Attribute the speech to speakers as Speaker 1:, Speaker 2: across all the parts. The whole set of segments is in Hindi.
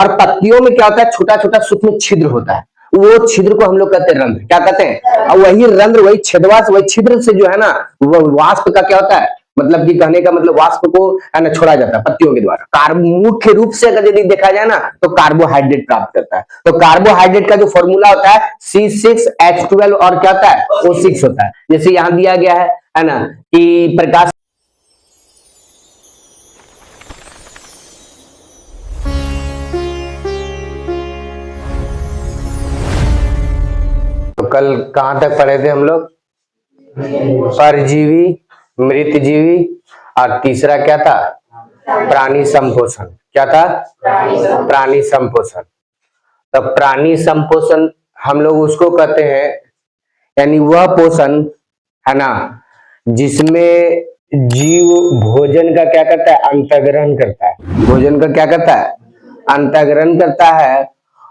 Speaker 1: और पत्तियों में क्या होता है, छोटा छोटा सूक्ष्म छिद्र होता है, वो छिद्र को हम लोग कहते हैं रंध्र। क्या कहते हैं? और वही रंध्र, वही छेदवास, वही छिद्र से जो है ना, वो वाष्प का क्या होता है, मतलब कि कहने का मतलब वाष्प को है ना छोड़ा जाता है पत्तियों के द्वारा। मुख्य रूप से अगर यदि देखा जाए ना तो कार्बोहाइड्रेट प्राप्त करता है। तो कार्बोहाइड्रेट का जो फॉर्मूला होता है C6H12 और क्या होता है, O6 होता है। जैसे यहां दिया गया है ना कि प्रकाश तो कल कहां तक पढ़े थे हम लोग? परजीवी, मृतजीवी और तीसरा क्या था, प्राणी संपोषण। क्या था? प्राणी संपोषण। तो प्राणी संपोषण हम लोग उसको कहते हैं, यानी वह पोषण है ना जिसमें जीव भोजन का क्या करता है, अंतर्ग्रहण करता है। भोजन का क्या करता है, अंतर्ग्रहण करता है,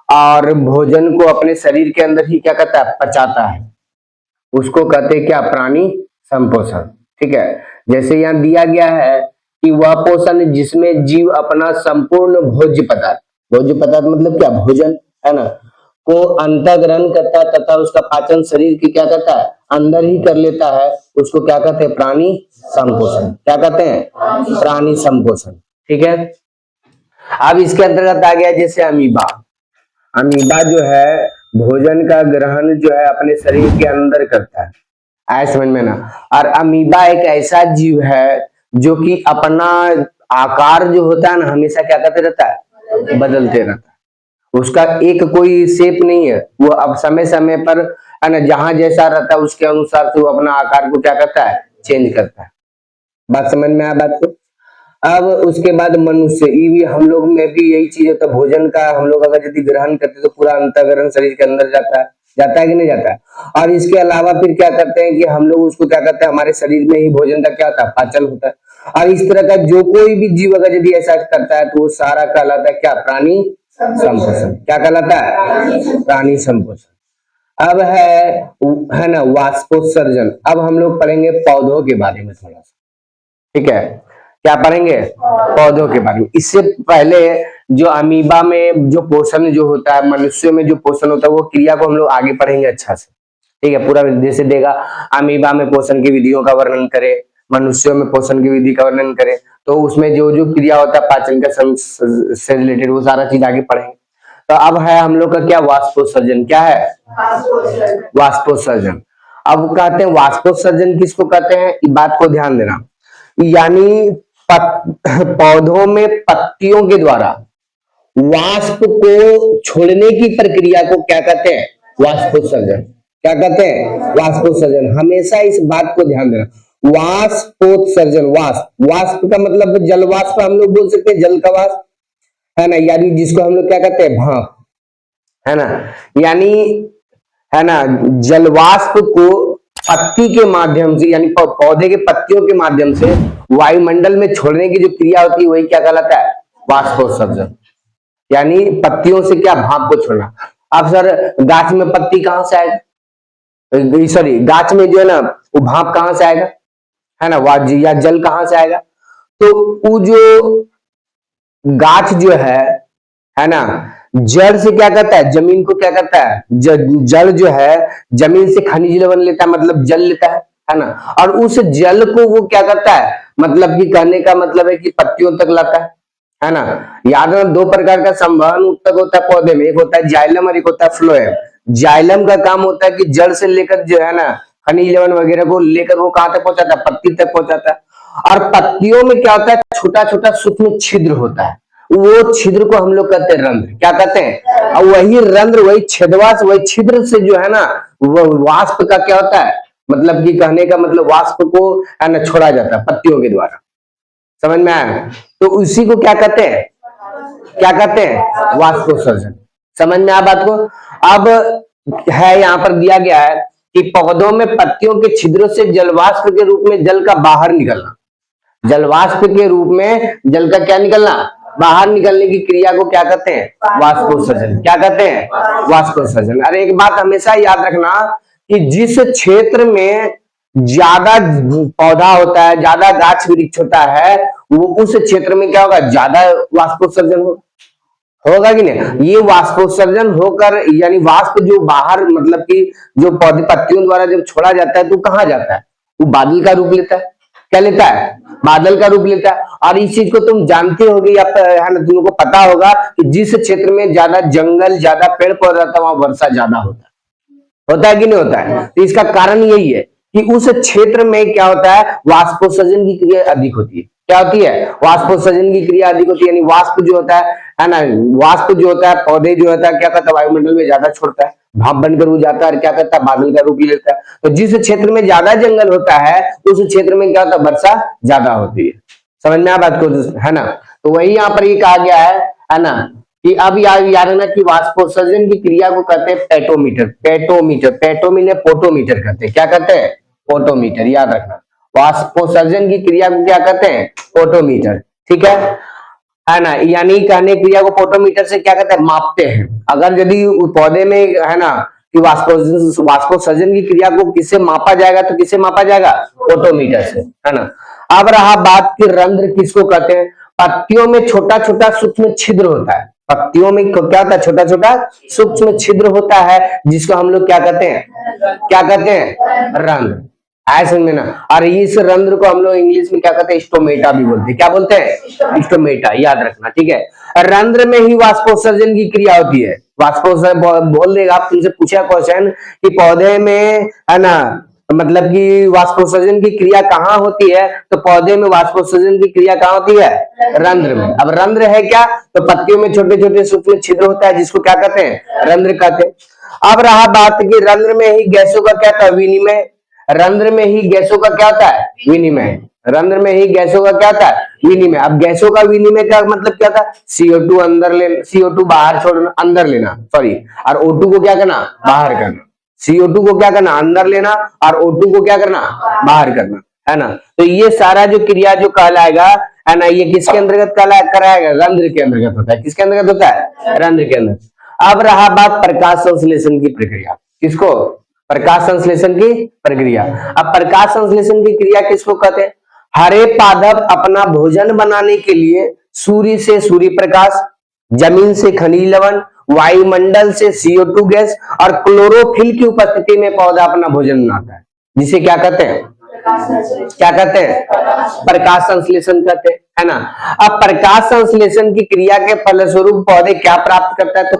Speaker 1: और भोजन को अपने शरीर के अंदर ही क्या करता है, पचाता है। उसको कहते हैं क्या, प्राणी संपोषण। ठीक है, जैसे यहाँ दिया गया है कि वह पोषण जिसमें जीव अपना संपूर्ण भोज्य पदार्थ मतलब क्या, भोजन है ना, को अंतर्ग्रहण करता है तथा उसका पाचन शरीर की क्या करता है, अंदर ही कर लेता है, उसको क्या कहते हैं, प्राणी संपोषण। क्या कहते हैं, प्राणी संपोषण। ठीक है, अब इसके अंतर्गत आ गया जैसे अमीबा। अमीबा जो है भोजन का ग्रहण जो है अपने शरीर के अंदर करता है, आए समझ में ना। और अमीबा एक ऐसा जीव है जो कि अपना आकार जो होता है ना हमेशा क्या करते रहता है, बदलते रहता है। उसका एक कोई शेप नहीं है, वो अब समय समय पर है ना जहां जैसा रहता है उसके अनुसार से वो अपना आकार को क्या करता है, चेंज करता है। बात समझ में आया बात को? अब उसके बाद मनुष्य, ये भी हम लोग में भी यही चीज होता है, भोजन का हम लोग अगर यदि ग्रहण करते तो पूरा अंतःकरण शरीर के अंदर जाता है कि नहीं जाता है। और इसके अलावा फिर क्या करते हैं कि हम लोग उसको क्या करते हैं, हमारे शरीर में ही भोजन का क्या होता है, पाचन होता है। और इस तरह का जो कोई भी जीव अगर यदि ऐसा करता है तो वो सारा कहलाता है क्या, प्राणी संपोषण। क्या कहलाता है, प्राणी संपोषण। अब है ना वाष्पोत्सर्जन। अब हम लोग पढ़ेंगे पौधों के बारे में थोड़ा सा। ठीक है, क्या पढ़ेंगे, पौधों के बारे में। इससे पहले जो अमीबा में जो पोषण जो होता है, मनुष्यों में जो पोषण होता है, वो क्रिया को हम लोग आगे पढ़ेंगे अच्छा से। ठीक है, पूरा जैसे देगा अमीबा में पोषण की विधियों का वर्णन करे, मनुष्यों में पोषण की विधि का वर्णन करे, तो उसमें जो जो क्रिया होता है पाचन का से रिलेटेड वो सारा चीज आगे पढ़ेंगे। तो अब है हम लोग का क्या, वाष्पोत्सर्जन। क्या है, वाष्पोत्सर्जन। अब कहते हैं वाष्पोत्सर्जन किसको कहते हैं, इस बात को ध्यान देना। यानी पौधों में पत्तियों के द्वारा वाष्प को छोड़ने की प्रक्रिया को क्या कहते हैं, वाष्पोत्सर्जन। क्या कहते हैं, वाष्पोत्सर्जन। हमेशा इस बात को ध्यान देना, वाष्पोत्सर्जन। वाष्प का मतलब जल वाष्प हम लोग बोल सकते हैं, जल का वाष्प है ना, यानी जिसको हम लोग क्या कहते हैं, भाप है ना, यानी है ना जल वाष्प को पत्ती के माध्यम से यानी पौधे के पत्तियों के माध्यम से वायुमंडल में छोड़ने की जो क्रिया होती है वही क्या कहलाता है, वाष्पोत्सर्जन। यानी पत्तियों से क्या, भाप को छोड़ना। अब सर गाछ में पत्ती कहां से आएगा, सॉरी गाछ में जो है ना वो भाप कहां से आएगा, है ना, या जल कहां से आएगा। तो वो जो गाछ जो है ना, जड़ से क्या करता है, जमीन को क्या करता है, जड़ जो है जमीन से खनिज लवण लेता है, मतलब जल लेता है ना, और उस जल को वो क्या करता है, मतलब कि कहने का मतलब है कि पत्तियों तक लाता है ना। याद रखना दो प्रकार का संवहन ऊतक होता है पौधे में, एक होता है जाइलम और एक होता है फ्लोएम। जाइलम का काम होता है कि जड़ से लेकर जो है ना खनिज लवण वगैरह को लेकर वो कहां तक पहुंचाता है, पत्ती तक पहुंचाता है। और पत्तियों में क्या होता है, छोटा छोटा सूक्ष्म छिद्र होता है, वो छिद्र को हम लोग कहते हैं रंध्र। क्या कहते हैं, और वही रंध्र, वही छेदवास, वही छिद्र से जो है ना वो वाष्प का क्या होता है, मतलब कि कहने का मतलब वाष्प को है ना छोड़ा जाता है पत्तियों के द्वारा। समझ में आया? तो उसी को क्या कहते हैं, क्या कहते हैं, वाष्पोत्सर्जन। समझ में आया बात को? अब है यहाँ पर दिया गया है कि पौधों में पत्तियों के छिद्रों से जलवाष्प के रूप में जल का बाहर निकलना, जलवाष्प के रूप में जल का क्या निकलना, बाहर निकलने की क्रिया को क्या कहते हैं, वाष्पोत्सर्जन। क्या कहते हैं, वाष्पोत्सर्जन। अरे एक बात हमेशा याद रखना कि जिस क्षेत्र में ज्यादा पौधा होता है, ज्यादा गाछ वृक्ष होता है, वो उस क्षेत्र में क्या होगा, ज्यादा वाष्पोत्सर्जन होगा कि नहीं? ये वाष्पोत्सर्जन होकर यानी वाष्प जो बाहर मतलब कि जो पौधे पत्तियों द्वारा जब छोड़ा जाता है तो कहाँ जाता है? वो बादल का रूप लेता है। क्या लेता है? बादल का रूप लेता है। और इस चीज को तुम जानते होगे या है ना, तुमको पता होगा कि जिस क्षेत्र में ज्यादा जंगल ज्यादा पेड़ पौधा रहता है वहां वर्षा ज्यादा होता है कि नहीं होता है? तो इसका कारण यही है कि उस क्षेत्र में क्या होता है, वाष्पोत्सर्जन की क्रिया अधिक होती है। क्या होती है? वाष्पोत्सर्जन की क्रिया अधिक होती है, यानी वाष्प जो होता है ना, वाष्प जो होता है पौधे जो होता है क्या करता है, वायुमंडल में ज्यादा छोड़ता है, भाप बनकर वो जाता है और क्या करता है, बादल का रूप ले लेता है। तो जिस क्षेत्र में ज्यादा जंगल होता है उस क्षेत्र में क्या होता है, वर्षा ज्यादा होती है। समझ में आ बात को, है ना? तो वही यहाँ पर ये कहा गया है ना, कि अब याद रखना कि वाष्पोत्सर्जन की क्रिया को कहते हैं पेटोमीटर। पेटोमीटर पोटोमीटर कहते हैं। क्या कहते हैं? पोटोमीटर। याद रखना, वाष्पोत्सर्जन की क्रिया को क्या कहते हैं? पोटोमीटर। ठीक है ना? यानी कहने क्रिया को पोटोमीटर से क्या कहते हैं, मापते हैं। अगर यदि पौधे में है ना कि वाष्पोत्सर्जन की क्रिया को किससे मापा जाएगा, तो किससे मापा जाएगा? पोटोमीटर से, है ना? अब रहा बात कि रंध्र किसको कहते हैं। पत्तियों में छोटा छोटा सूक्ष्म छिद्र होता है। पत्तियों में क्या होता है? छोटा छोटा सूक्ष्म छिद्र होता है, जिसको हम लोग क्या कहते हैं? क्या कहते हैं? रंध्र। आया समझ में ना? और इस रंध्र को हम लोग इंग्लिश में क्या कहते हैं? स्टोमेटा भी बोलते हैं। क्या बोलते हैं? स्टोमेटा। याद रखना, ठीक है? रंध्र में ही वाष्पोत्सर्जन की क्रिया होती है। वाष्पोत्सर्जन बोल देगा, आप तुमसे पूछा क्वेश्चन कि पौधे में है ना, मतलब कि वाष्पोत्सर्जन की क्रिया कहाँ होती है, तो पौधे में वाष्पोत्सर्जन की क्रिया कहाँ होती है? रंध्र में। अब रंध्र है क्या, तो पत्तियों में छोटे छोटे सूक्ष्म छिद्र होता है, जिसको क्या कहते हैं? रंध्र कहते हैं। अब रहा बात कि रंध्र में ही गैसों का क्या था? विनिमय। रंध्र में ही गैसों का क्या होता है? विनिमय। रंध्र में ही गैसों का क्या होता है? विनिमय। अब गैसों का विनिमय का मतलब क्या था? CO2 अंदर लेना, CO2 बाहर छोड़ना, अंदर लेना, सॉरी, और O2 को क्या करना? बाहर करना। CO2 को क्या करना? अंदर लेना, और O2 को क्या करना? बाहर करना, है ना? तो ये सारा जो क्रिया जो कहलाएगा, है ना, ये किसके अंतर्गत कराएगा? रंध्र के अंतर्गत होता है। किसके अंतर्गत होता है? रंध्र के अंदर। अब रहा बात प्रकाश संश्लेषण की प्रक्रिया। किसको? प्रकाश संश्लेषण की प्रक्रिया। अब प्रकाश संश्लेषण की क्रिया किसको कहते हैं? हरे पादप अपना भोजन बनाने के लिए सूर्य से सूर्य प्रकाश, जमीन से खनिज लवण, वायुमंडल से CO2 गैस और क्लोरोफिल की उपस्थिति में पौधा अपना भोजन बनाता है, जिसे क्या कहते हैं? क्या कहते हैं? प्रकाश संश्लेषण कहते हैं, है ना? अब प्रकाश संश्लेषण की क्रिया के फलस्वरूप पौधे क्या प्राप्त करता है, तो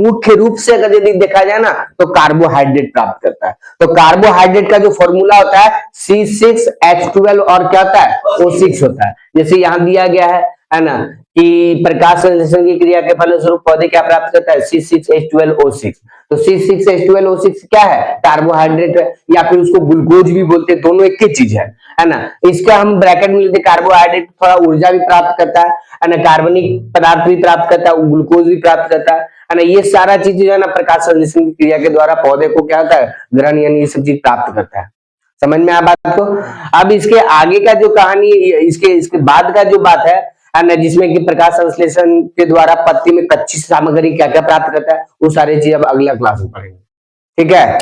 Speaker 1: मुख्य रूप से अगर यदि देखा जाए ना, तो कार्बोहाइड्रेट प्राप्त करता है। तो कार्बोहाइड्रेट का जो फॉर्मूला होता है C6H12 और क्या होता है? O6 होता है। जैसे यहां दिया गया है ना, कि प्रकाश संश्लेषण की क्रिया के फलस्वरूप पौधे क्या प्राप्त करता है? C6H12O6। तो C6H12O6 क्या है? कार्बोहाइड्रेट है, या फिर उसको ग्लूकोज भी बोलते हैं, दोनों एक ही चीज है ना? इसका हम ब्रैकेट में लेते, कार्बोहाइड्रेट थोड़ा ऊर्जा भी प्राप्त करता है ना, कार्बनिक पदार्थ भी प्राप्त करता है, ग्लूकोज भी प्राप्त करता है ना? ये सारा चीज जो है ना, प्रकाश संश्लेषण की क्रिया के द्वारा पौधे को क्या होता है? ग्रहण, यानी ये सब चीज प्राप्त करता है। समझ में आ बात को? अब इसके आगे का जो कहानी, इसके बाद का जो बात है ना, जिसमें कि प्रकाश संश्लेषण के द्वारा पत्ती में कच्ची सामग्री क्या क्या प्राप्त करता है, वो सारी चीज अब अगला क्लास में पढ़ेंगे। ठीक है?